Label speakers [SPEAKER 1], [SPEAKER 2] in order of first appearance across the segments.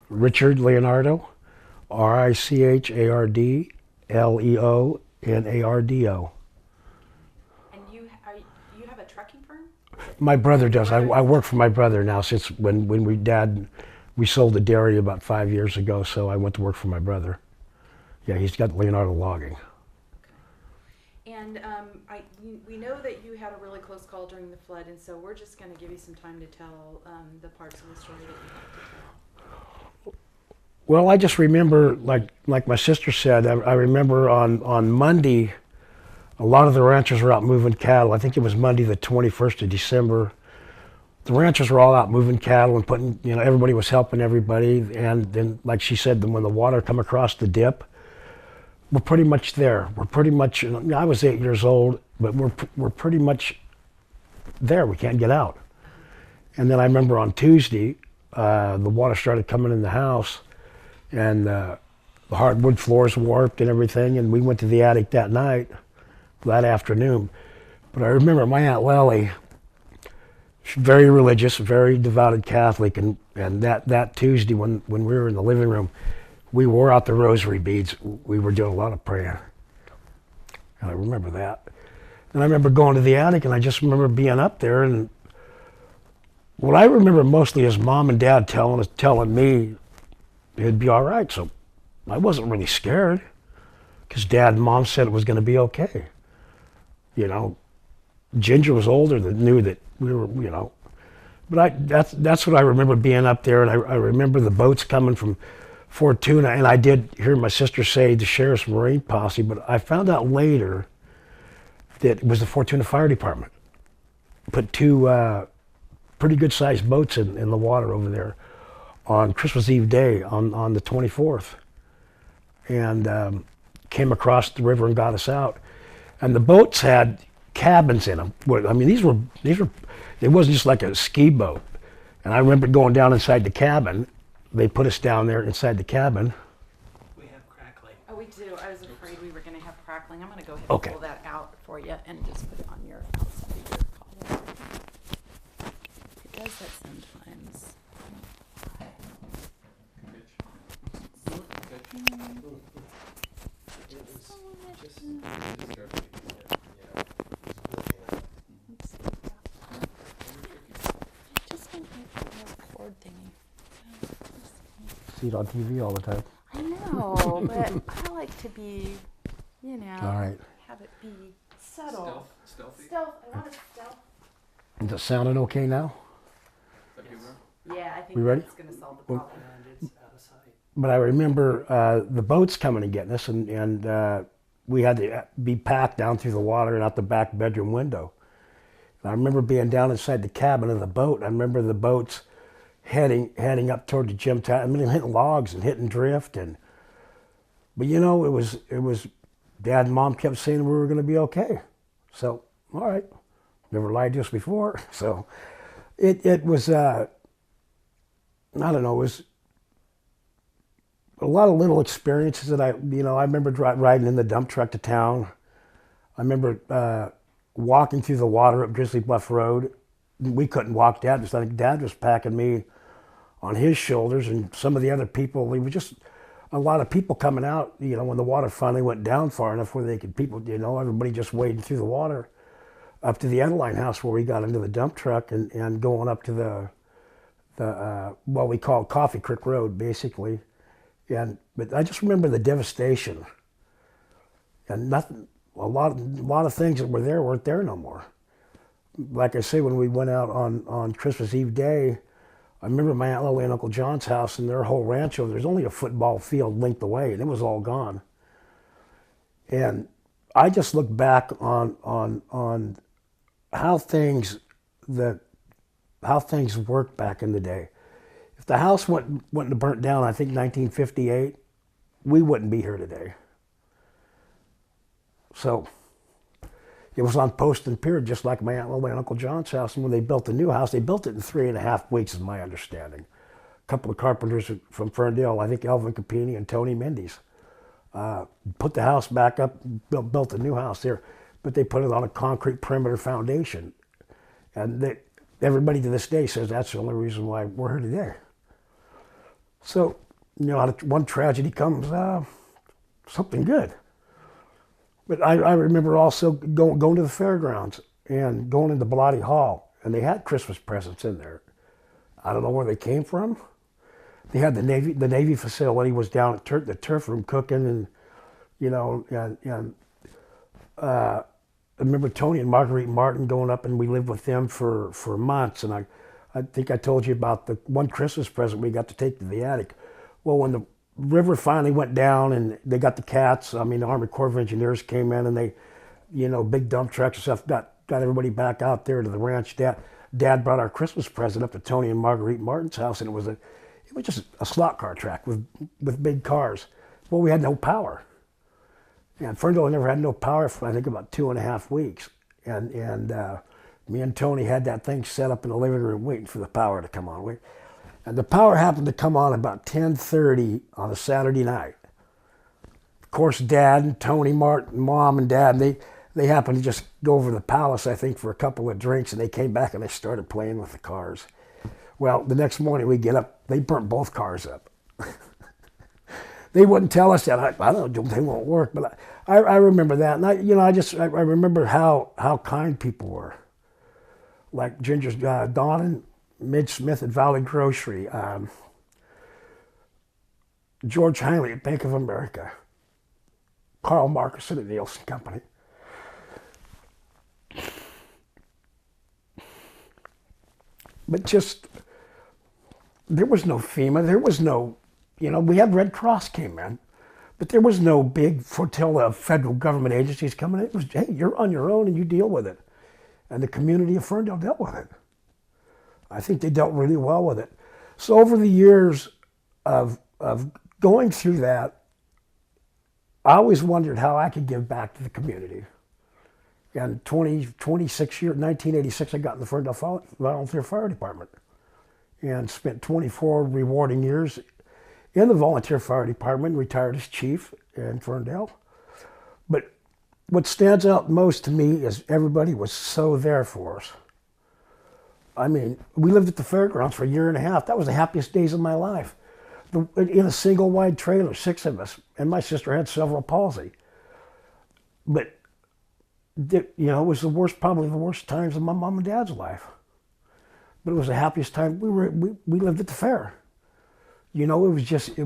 [SPEAKER 1] Richard Leonardo, Richardleonardo.
[SPEAKER 2] And you have a trucking firm?
[SPEAKER 1] My brother does. I work for my brother now since when we sold the dairy about 5 years ago, so I went to work for my brother. Yeah, he's got Leonardo Logging.
[SPEAKER 2] Okay. And we know that you had a really close call during the flood, and so we're just going to give you some time to tell the parts of the story that you have to tell.
[SPEAKER 1] Well, I just remember, like my sister said, I remember on Monday, a lot of the ranchers were out moving cattle. I think it was Monday the 21st of December. The ranchers were all out moving cattle and putting, everybody was helping everybody. And then, like she said, when the water come across the dip, we're pretty much there. We're pretty much, I was 8 years old, but we're pretty much there. We can't get out. And then I remember on Tuesday, the water started coming in the house, and the hardwood floors warped and everything, and we went to the attic that afternoon. But I remember my Aunt Lily, she's very religious, very devoted Catholic, and that Tuesday when we were in the living room, we wore out the rosary beads. We were doing a lot of praying. And I remember that. And I remember going to the attic, and I just remember being up there, and what I remember mostly is Mom and Dad telling me it'd be all right. So I wasn't really scared, because Dad and Mom said it was going to be okay. Ginger was older that knew that we were, But that's what I remember being up there, and I remember the boats coming from Fortuna, and I did hear my sister say the Sheriff's Marine Posse, but I found out later that it was the Fortuna Fire Department. Put two pretty good-sized boats in the water over there on Christmas Eve day on the 24th, and came across the river and got us out. And the boats had cabins in them. I mean, these were. It wasn't just like a ski boat. And I remember going down inside the cabin. They put us down there inside the cabin.
[SPEAKER 3] We have crackling.
[SPEAKER 2] Oh, we do. I was afraid we were going to have crackling. I'm going to go ahead and
[SPEAKER 1] Okay.
[SPEAKER 2] pull that out for you and just put it on your outside of your collar. It does that sometimes. Just an cord thingy.
[SPEAKER 1] See it on TV all the time.
[SPEAKER 2] I know, but I like to be,
[SPEAKER 1] All right.
[SPEAKER 2] have it be subtle.
[SPEAKER 3] Stealthy?
[SPEAKER 2] Stealth. I want it stealth.
[SPEAKER 1] Is it sounding okay now?
[SPEAKER 2] Yeah, I think
[SPEAKER 1] We ready?
[SPEAKER 2] that's going to solve the problem.
[SPEAKER 3] And it's out of sight.
[SPEAKER 1] But I remember the boats coming and getting us, and we had to be packed down through the water and out the back bedroom window. And I remember being down inside the cabin of the boat. I remember the boats heading up toward the gym town. I mean, hitting logs and hitting drift, but it was Dad and Mom kept saying we were going to be okay. So all right, never lied to us before. So it was I don't know, it was a lot of little experiences that I remember riding in the dump truck to town. I remember walking through the water up Grizzly Bluff Road. We couldn't walk. I think Dad was packing me on his shoulders, and some of the other people, we were just a lot of people coming out, when the water finally went down far enough where everybody just wading through the water up to the Edeline house where we got into the dump truck and going up to the what we call Coffee Creek Road, basically. But I just remember the devastation, and a lot of things that were there weren't there no more. Like I say, when we went out on Christmas Eve day, I remember my Aunt Lily and Uncle John's house and their whole rancho. There's only a football field length away, and it was all gone. And I just look back on how things worked back in the day. If the house wouldn't have burnt down, I think 1958, we wouldn't be here today. So it was on post and pier, just like my Aunt Lily and Uncle John's house. And when they built the new house, they built it in 3.5 weeks, is my understanding. A couple of carpenters from Ferndale, I think Elvin Capini and Tony Mendes, put the house back up, built a new house there, but they put it on a concrete perimeter foundation. And everybody to this day says that's the only reason why we're here today. So, out of one tragedy comes something good. But I remember also going to the fairgrounds and going into Bloody Hall, and they had Christmas presents in there. I don't know where they came from. They had the Navy facility was down at the turf room cooking, and I remember Tony and Marguerite Martin going up, and we lived with them for months. And I think I told you about the one Christmas present we got to take to the attic. Well, when the river finally went down and they got the cats, I mean, the Army Corps of Engineers came in and they, big dump trucks and stuff, got everybody back out there to the ranch. Dad brought our Christmas present up to Tony and Marguerite Martin's house, and it was just a slot car track with big cars. Well, we had no power. And Ferndale never had no power for, I think, about 2.5 weeks. And me and Tony had that thing set up in the living room waiting for the power to come on. And the power happened to come on about 10:30 on a Saturday night. Of course, Dad and Tony, Martin, Mom and Dad, they happened to just go over to the palace, I think, for a couple of drinks, and they came back and they started playing with the cars. Well, the next morning we get up, they burnt both cars up. They wouldn't tell us that. I don't know, they won't work, but I remember that. And I remember how kind people were. Like Ginger's Don and Midge Smith at Valley Grocery, George Heinley at Bank of America, Carl Marcus at the Nielsen Company. But just, there was no FEMA, there was no, we had Red Cross came in, but there was no big flotilla of federal government agencies coming in. It was, hey, you're on your own and you deal with it. And the community of Ferndale dealt with it. I think they dealt really well with it. So over the years of going through that, I always wondered how I could give back to the community. And 26 years, 1986, I got in the Ferndale Volunteer Fire Department and spent 24 rewarding years in the Volunteer Fire Department, retired as chief in Ferndale. But what stands out most to me is everybody was so there for us. I mean, we lived at the fairgrounds for a year and a half. That was the happiest days of my life. In a single wide trailer, 6 of us, and my sister had cerebral palsy. But it was probably the worst times of my mom and dad's life. But it was the happiest time. We lived at the fair. It was just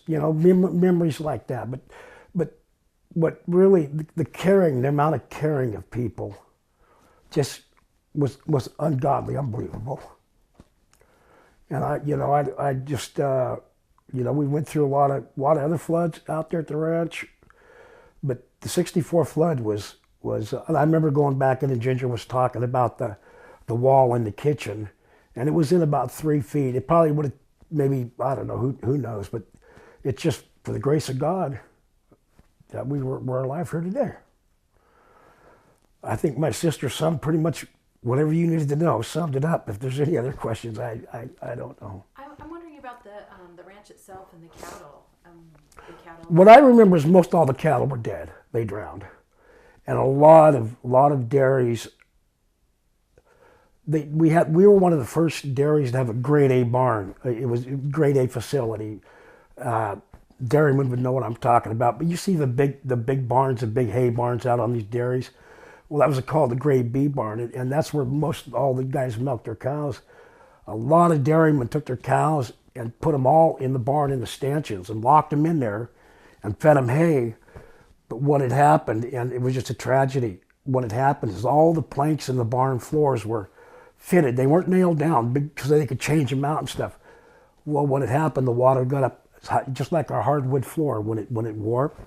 [SPEAKER 1] memories like that. But what really the amount of caring of people, just was ungodly, unbelievable. And I just we went through a lot of other floods out there at the ranch, but the '64 flood was. And I remember going back in, and Ginger was talking about the wall in the kitchen, and it was in about 3 feet. It probably would have, maybe, I don't know, who knows, but it's just for the grace of God that we're alive here today. I think my sister summed pretty much whatever you needed to know, summed it up. If there's any other questions, I don't know.
[SPEAKER 2] I'm wondering about the ranch itself and the cattle.
[SPEAKER 1] What I remember is most all the cattle were dead. They drowned. And a lot of dairies. We were one of the first dairies to have a grade A barn. It was a grade A facility. Dairymen would know what I'm talking about. But you see the big barns, the big hay barns out on these dairies. Well, that was called the grade B barn, and that's where all the guys milked their cows. A lot of dairymen took their cows and put them all in the barn in the stanchions and locked them in there and fed them hay. But what had happened, and it was just a tragedy, what had happened is all the planks in the barn floors were fitted. They weren't nailed down because they could change them out and stuff. Well, what had happened, the water got up, just like our hardwood floor when it warped.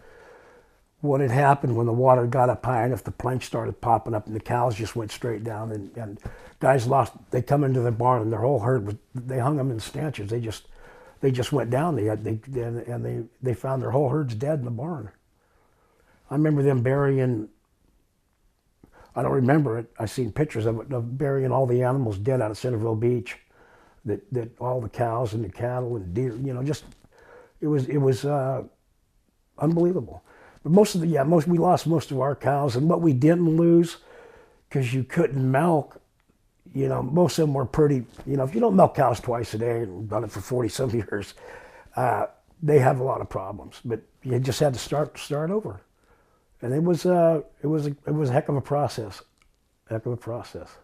[SPEAKER 1] What had happened when the water got up high enough, the planks started popping up and the cows just went straight down. And guys they come into the barn and their whole herd, they hung them in stanchions. They just went down. They found their whole herds dead in the barn. I remember them burying, I don't remember it, I've seen pictures of it, of burying all the animals dead out of Centerville Beach, that all the cows and the cattle and deer, it was unbelievable. But we lost most of our cows, and what we didn't lose, because you couldn't milk, most of them were pretty, if you don't milk cows twice a day, and done it for 40 some years, They have a lot of problems, but you just had to start over, and it was a heck of a process, heck of a process.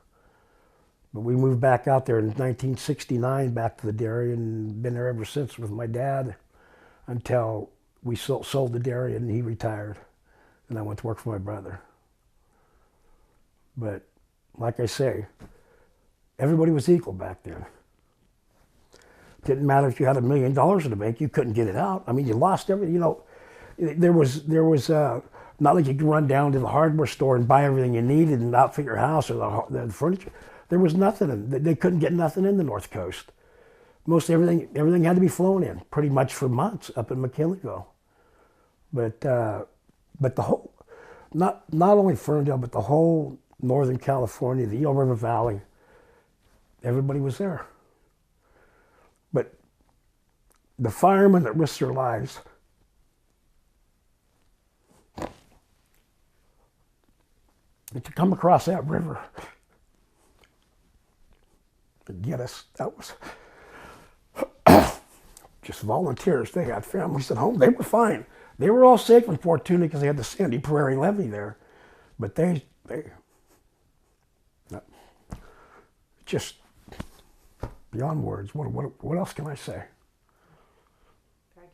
[SPEAKER 1] But we moved back out there in 1969, back to the dairy, and been there ever since with my dad until we sold the dairy and he retired, and I went to work for my brother. But like I say, everybody was equal back then. Didn't matter if you had $1 million in the bank, you couldn't get it out. I mean, you lost everything. You know, there was not like you could run down to the hardware store and buy everything you needed and outfit your house or the furniture. There was nothing. They couldn't get nothing in the North Coast. Most everything had to be flown in, pretty much for months up in McKinleyville. But the whole, not only Ferndale, but the whole Northern California, the Eel River Valley, everybody was there. But the firemen that risked their lives, to come across that river to get us, that was just volunteers. They had families at home. They were fine. They were all safe in Fort Tuning because they had the Sandy Prairie Levee there. But they just beyond words. What else can I say?
[SPEAKER 2] Very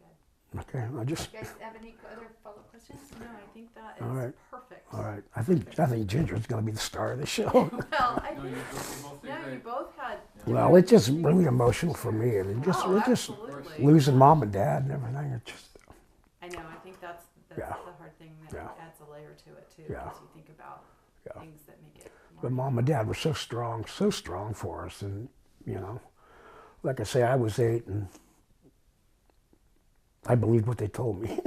[SPEAKER 2] good.
[SPEAKER 1] Okay,
[SPEAKER 2] You guys have any other follow-up questions? No, I think that is
[SPEAKER 1] All right.
[SPEAKER 2] perfect.
[SPEAKER 1] all right. I think Ginger's going to be the star of the show.
[SPEAKER 2] Well, I
[SPEAKER 3] No,
[SPEAKER 2] think,
[SPEAKER 3] both did
[SPEAKER 2] no, you
[SPEAKER 3] great.
[SPEAKER 2] both had.
[SPEAKER 1] Well, it's just really emotional for me, and it just
[SPEAKER 2] Oh,
[SPEAKER 1] it just
[SPEAKER 2] absolutely.
[SPEAKER 1] losing mom and dad and everything. It just
[SPEAKER 2] I know. I think that's
[SPEAKER 1] Yeah.
[SPEAKER 2] the hard thing that
[SPEAKER 1] Yeah.
[SPEAKER 2] adds a layer to it too,
[SPEAKER 1] Yeah.
[SPEAKER 2] because you think about
[SPEAKER 1] Yeah.
[SPEAKER 2] things that make it.
[SPEAKER 1] But
[SPEAKER 2] more
[SPEAKER 1] mom and dad were so strong for us, and you know, like I say, I was 8, and I believed what they told me.